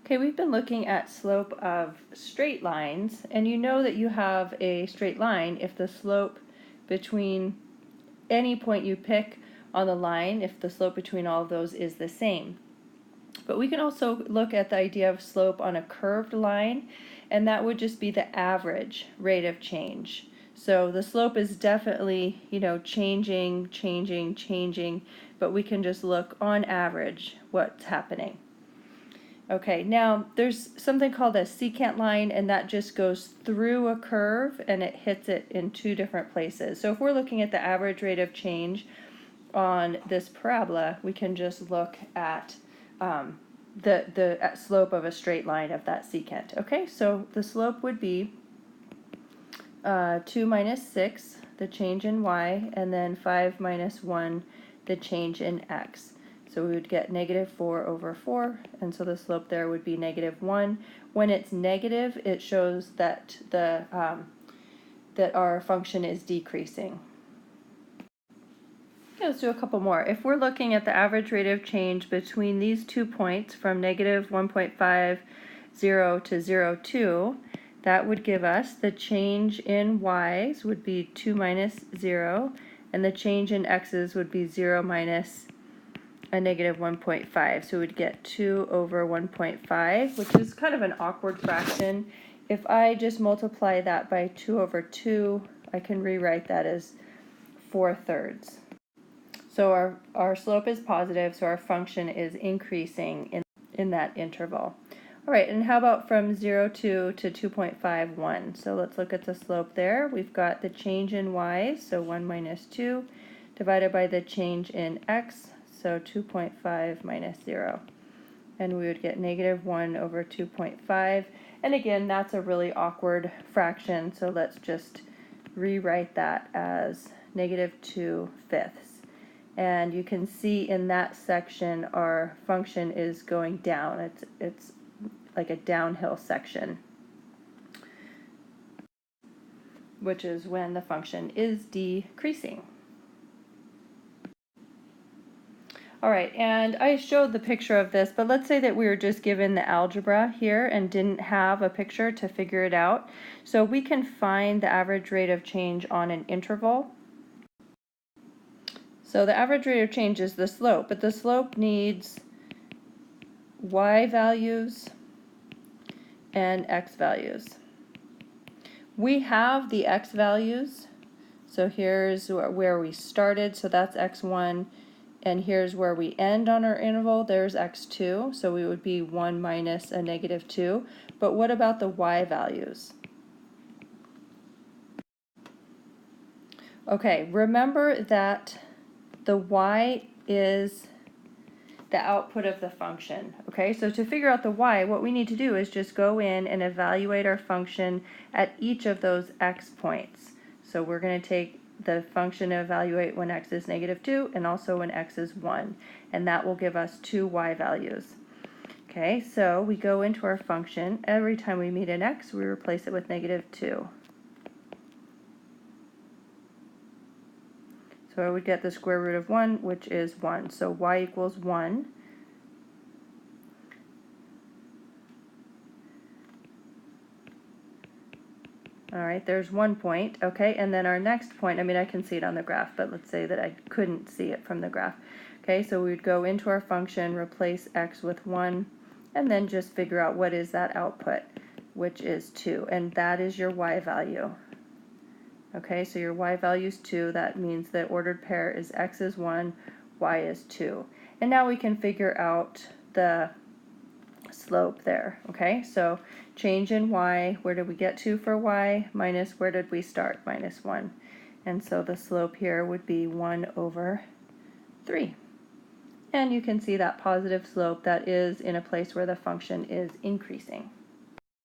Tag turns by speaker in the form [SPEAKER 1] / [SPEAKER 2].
[SPEAKER 1] Okay, we've been looking at slope of straight lines, and you know that you have a straight line if the slope between any point you pick on the line, if the slope between all of those is the same. But we can also look at the idea of slope on a curved line, and that would just be the average rate of change. So the slope is definitely, changing, but we can just look on average what's happening. Okay, now there's something called a secant line, and that just goes through a curve and it hits it in two different places. So if we're looking at the average rate of change on this parabola, we can just look at the slope of a straight line of that secant. Okay, so the slope would be 2 minus 6, the change in y, and then 5 minus 1, the change in x. So we would get negative 4 over 4, and so the slope there would be negative 1. When it's negative, it shows that that our function is decreasing. Okay, let's do a couple more. If we're looking at the average rate of change between these 2 points from negative 1.50 to 0.2, that would give us the change in y's would be 2 minus 0, and the change in x's would be 0 minus a negative 1.5. So we'd get 2 over 1.5, which is kind of an awkward fraction. If I just multiply that by 2 over 2, I can rewrite that as 4/3. So our slope is positive, so our function is increasing in that interval. All right, and how about from 0.2 to 2.51? So let's look at the slope there. We've got the change in y, so 1 minus 2, divided by the change in x, so 2.5 minus 0. And we would get negative 1 over 2.5. And again, that's a really awkward fraction, so let's just rewrite that as negative 2/5. And you can see in that section our function is going down. It's like a downhill section, which is when the function is decreasing. All right, and I showed the picture of this, but let's say that we were just given the algebra here and didn't have a picture to figure it out. So we can find the average rate of change on an interval. So the average rate of change is the slope, but the slope needs y values and x values. We have the x values, so here's where we started, so that's x1, and here's where we end on our interval, there's x2, so we would be 1 minus a negative 2. But what about the y values? Okay, remember that the y is the output of the function. Okay, so to figure out the y, what we need to do is just go in and evaluate our function at each of those x points. So we're going to take the function to evaluate when x is negative 2 and also when x is 1, and that will give us 2 y values. Okay, so we go into our function. Every time we meet an x, we replace it with negative 2. So I would get the square root of 1, which is 1. So y equals 1. All right, there's 1 point. Okay, and then our next point, I can see it on the graph, but let's say that I couldn't see it from the graph. Okay, so we would go into our function, replace x with 1, and then just figure out what is that output, which is 2. And that is your y value. Okay, so your y value is 2. That means the ordered pair is x is 1, y is 2. And now we can figure out the slope there. Okay, so change in y, where did we get to for y? Minus where did we start? Minus 1. And so the slope here would be 1 over 3. And you can see that positive slope that is in a place where the function is increasing.